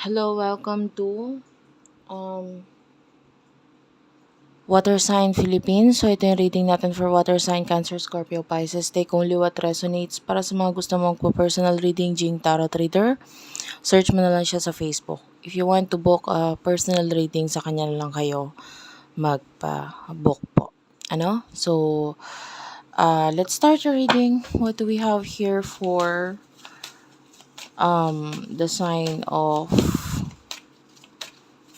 Hello, welcome to um, Water Sign Philippines. So, ito yung reading natin for Water Sign, Cancer, Scorpio, Pisces. Take only what resonates. Para sa mga gusto mong personal reading, Jing Tarot Reader, search mo na lang siya sa Facebook. If you want to book a personal reading, sa kanya na lang kayo magpa-book po. So, let's start your reading. What do we have here for the sign of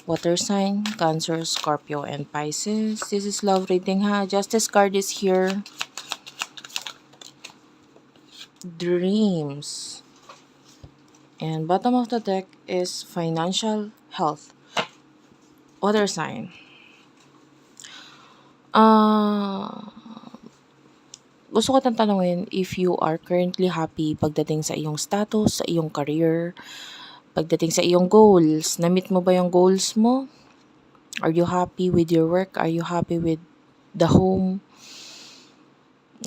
Water sign, Cancer, Scorpio, and Pisces. This is love reading ha. Justice card is here. Dreams. And bottom of the deck is financial health. Water sign. Gusto ko tang tanungin if you are currently happy pagdating sa iyong status, sa iyong career, pagdating sa iyong goals. Na-meet mo ba yung goals mo? Are you happy with your work? Are you happy with the home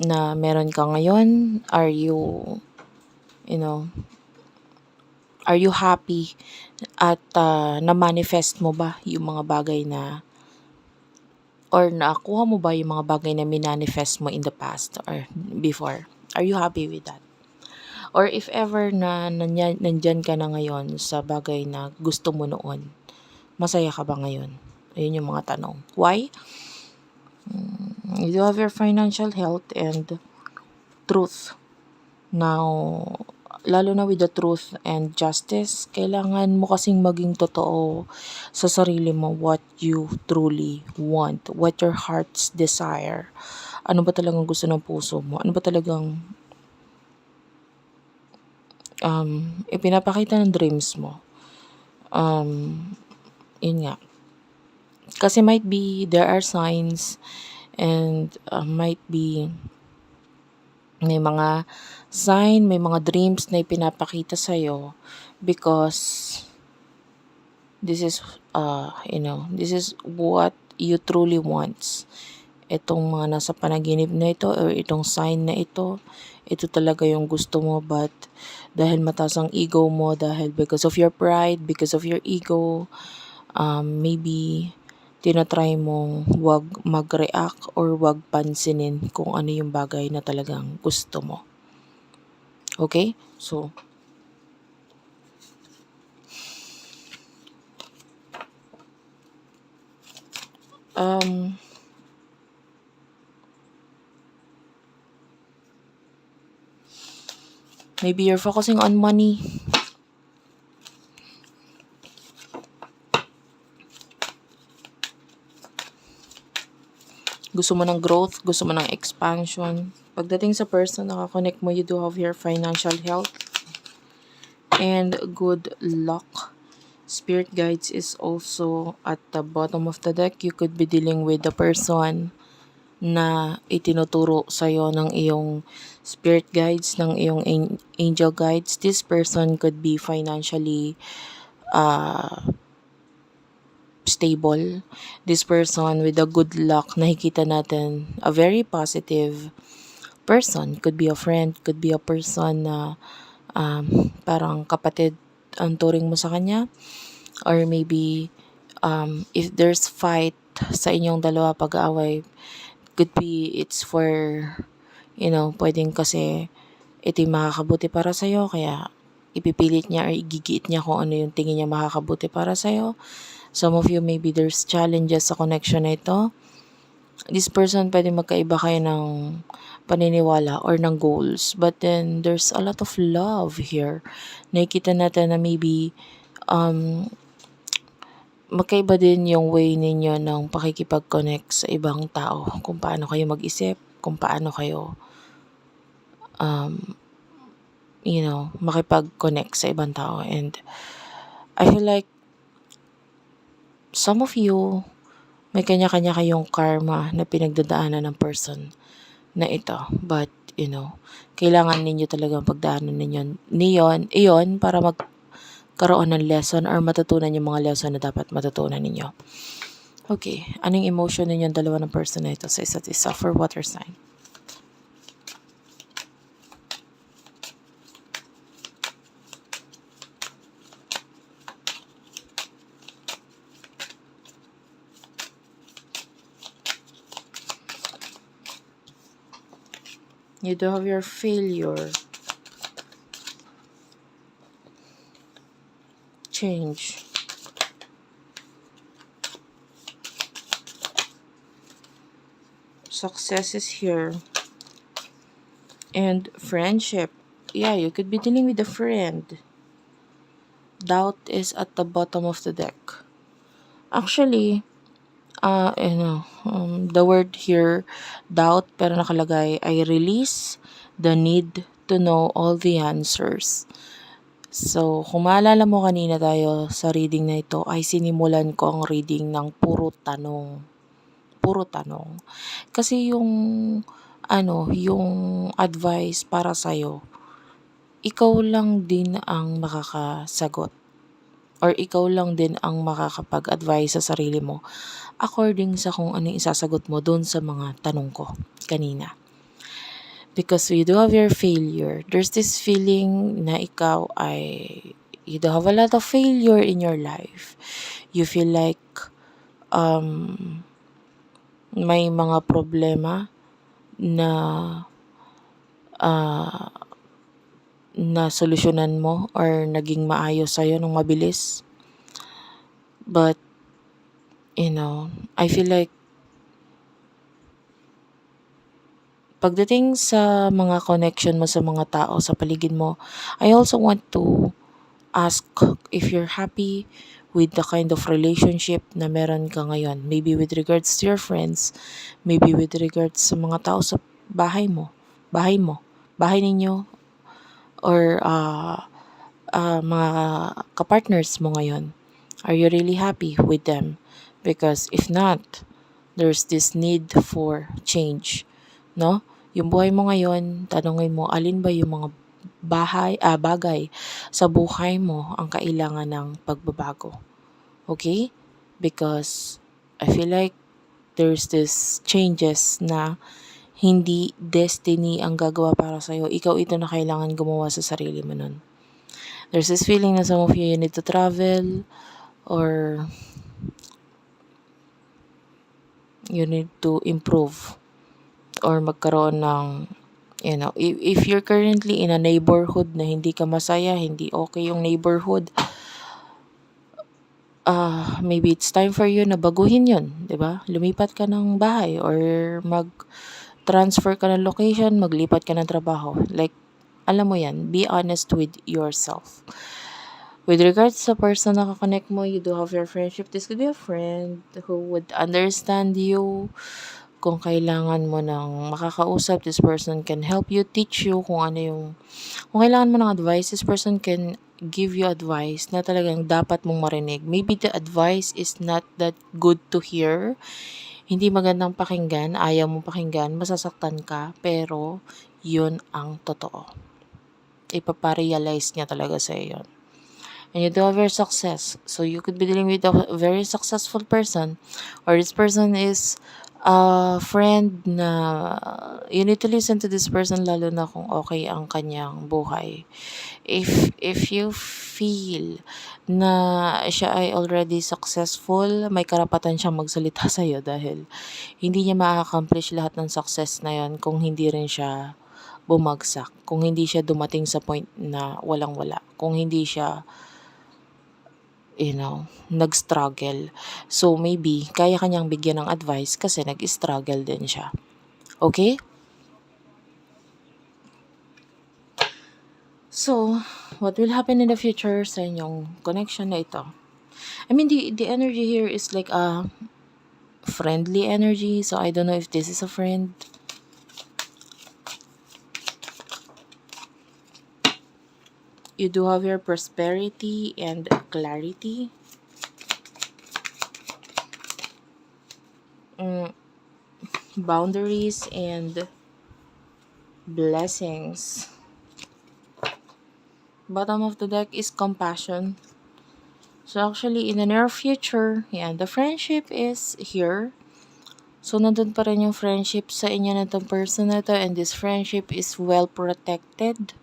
na meron ka ngayon? You know, are you happy at na-manifest mo ba yung mga bagay na or nakuha mo ba yung mga bagay na minanifest mo in the past or before? Are you happy with that? Or if ever na nandyan ka na ngayon sa bagay na gusto mo noon, masaya ka ba ngayon? Ayun yung mga tanong. Why? You do have your financial health and truth. Now, lalo na with the truth and justice, kailangan mo kasing maging totoo sa sarili mo what you truly want, what your heart's desire. Ano ba talagang gusto ng puso mo? Ano ba talagang ipinapakita ng dreams mo? Yun nga. Kasi might be there are signs and might be may mga sign, may mga dreams na ipinapakita sa'yo because this is, this is what you truly wants. Itong mga nasa panaginip na ito or itong sign na ito talaga yung gusto mo but dahil mataas ang ego mo, dahil because of your pride, because of your ego, maybe tinatry mong wag mag-react or wag pansinin kung ano yung bagay na talagang gusto mo. Okay? So, maybe you're focusing on money. Gusto mo ng growth, gusto mo ng expansion. Pagdating sa person nakakonect mo, you do have your financial health and good luck. Spirit guides is also at the bottom of the deck. You could be dealing with the person na itinuturo sa'yo ng iyong spirit guides, ng iyong angel guides. This person could be financially stable. This person with a good luck, nakikita natin a very positive person. Could be a friend, could be a person na parang kapatid ang turing mo sa kanya. Or maybe if there's fight sa inyong dalawa pag-aaway, could be it's for, pwedeng kasi ito yung makakabuti para sa'yo, kaya ipipilit niya or igigiit niya kung ano yung tingin niya makakabuti para sa'yo. Some of you, maybe there's challenges sa connection na ito. This person, pwede magkaiba kayo ng paniniwala or ng goals. But then, there's a lot of love here. Nakikita natin na maybe magkaiba din yung way ninyo ng pakikipag-connect sa ibang tao. Kung paano kayo mag-isip, kung paano kayo makipag-connect sa ibang tao. And I feel like some of you, may kanya-kanya kayong karma na pinagdadaanan ng person na ito. But, kailangan ninyo talagang pagdaanan iyon para magkaroon ng lesson or matutunan yung mga lesson na dapat matutunan ninyo. Okay, anong emotion ninyo dalawa ng person na ito sa isa't isa for water sign? You do have your failure. Change. Success is here. And friendship. Yeah, you could be dealing with a friend. Doubt is at the bottom of the deck. Actually, the word here, doubt, pero nakalagay, I release the need to know all the answers. So, kung maalala mo kanina tayo sa reading na ito, ay sinimulan ko ang reading ng puro tanong. Puro tanong. Kasi yung advice para sa'yo, ikaw lang din ang makakasagot. Or ikaw lang din ang makakapag-advise sa sarili mo according sa kung ano yung isasagot mo doon sa mga tanong ko kanina. Because you do have your failure. There's this feeling na you do have a lot of failure in your life. You feel like may mga problema na na solusyonan mo or naging maayos sa'yo nung mabilis. But, I feel like pagdating sa mga connection mo sa mga tao sa paligid mo, I also want to ask if you're happy with the kind of relationship na meron ka ngayon. Maybe with regards to your friends, maybe with regards sa mga tao sa bahay bahay ninyo, or mga kapartners mo ngayon. Are you really happy with them? Because if not, there's this need for change, no? Yung buhay mo ngayon, tanongin mo, alin ba yung mga bagay sa buhay mo ang kailangan ng pagbabago. Okay? Because I feel like there's this changes na hindi destiny ang gagawa para sa'yo. Ikaw ito na kailangan gumawa sa sarili mo nun. There's this feeling na some of you need to travel or you need to improve or magkaroon ng, if you're currently in a neighborhood na hindi ka masaya, hindi okay yung neighborhood, maybe it's time for you na baguhin yun, di ba? Lumipat ka ng bahay or mag-transfer ka ng location, maglipat ka ng trabaho. Like, alam mo yan, be honest with yourself. With regards sa person na kakonect mo, you do have your friendship. This could be a friend who would understand you. Kung kailangan mo ng makakausap, this person can help you, teach you kung kailangan mo ng advice, this person can give you advice na talagang dapat mong marinig. Maybe the advice is not that good to hear, hindi magandang pakinggan, ayaw mong pakinggan, masasaktan ka, pero yun ang totoo. Ipaparealize niya talaga sa iyo. And you do have your success. So you could be dealing with a very successful person, or this person is a friend na you need to listen to this person lalo na kung okay ang kanyang buhay. If you feel na siya ay already successful, may karapatan siyang magsalita sa iyo dahil hindi niya ma-accomplish lahat ng success na yon kung hindi rin siya bumagsak, kung hindi siya dumating sa point na walang-wala, kung hindi siya nag-struggle. So, maybe, kaya kanyang bigyan ng advice kasi nag-struggle din siya. Okay? So, what will happen in the future sa inyong connection na ito? I mean, the energy here is like a friendly energy. So, I don't know if this is a friend. You do have your prosperity and clarity. Boundaries and blessings. Bottom of the deck is compassion. So actually, in the near future, the friendship is here. So nandun pa rin yung friendship sa inyo na itong person na to, and this friendship is well protected.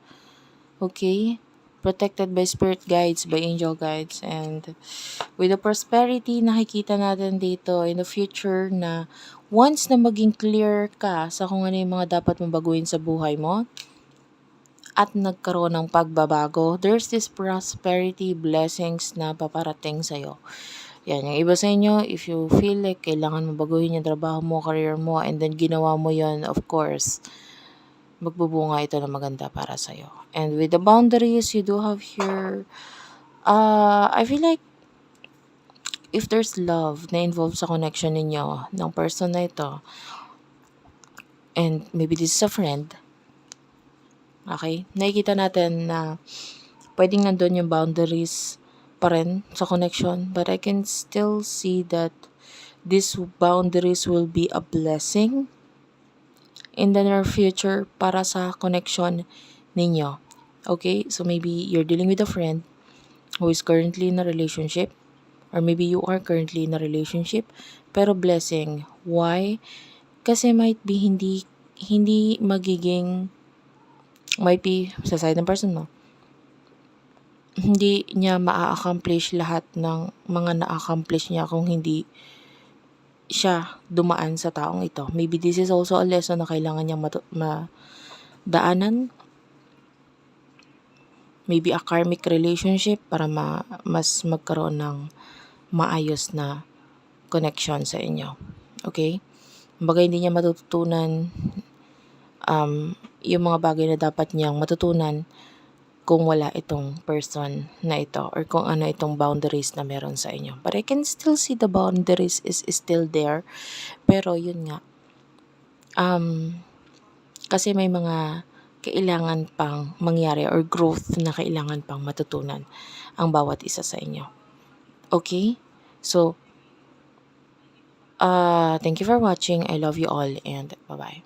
Okay? protected by spirit guides, by angel guides, and with the prosperity nakikita natin dito in the future na once na maging clear ka sa kung ano yung mga dapat mong baguhin sa buhay mo at nagkaroon ng pagbabago, there's this prosperity blessings na paparating sa'yo. Yan, yung iba sa inyo, if you feel like kailangan mo baguhin yung trabaho mo, career mo, and then ginawa mo yon, of course, magbubunga ito na maganda para sa'yo. And with the boundaries you do have here, I feel like if there's love na involved sa connection ninyo ng person na ito, and maybe this is a friend, okay, nakikita natin na pwedeng nandun yung boundaries pa rin sa connection, but I can still see that these boundaries will be a blessing in the near future para sa connection ninyo. Okay, so maybe you're dealing with a friend who is currently in a relationship, or maybe you are currently in a relationship, pero blessing. Why? Kasi might be hindi magiging, might be sa side ng person mo, hindi niya maa-accomplish lahat ng mga na-accomplish niya kung hindi siya dumaan sa taong ito. Maybe this is also a lesson na kailangan niyang madaanan. Maybe a karmic relationship para mas magkaroon ng maayos na connection sa inyo. Okay? Kumbaga hindi niya matututunan yung mga bagay na dapat niyang matutunan kung wala itong person na ito or kung ano itong boundaries na meron sa inyo. But I can still see the boundaries is still there. Pero yun nga, kasi may mga kailangan pang mangyari or growth na kailangan pang matutunan ang bawat isa sa inyo. Okay? So, thank you for watching. I love you all and bye-bye.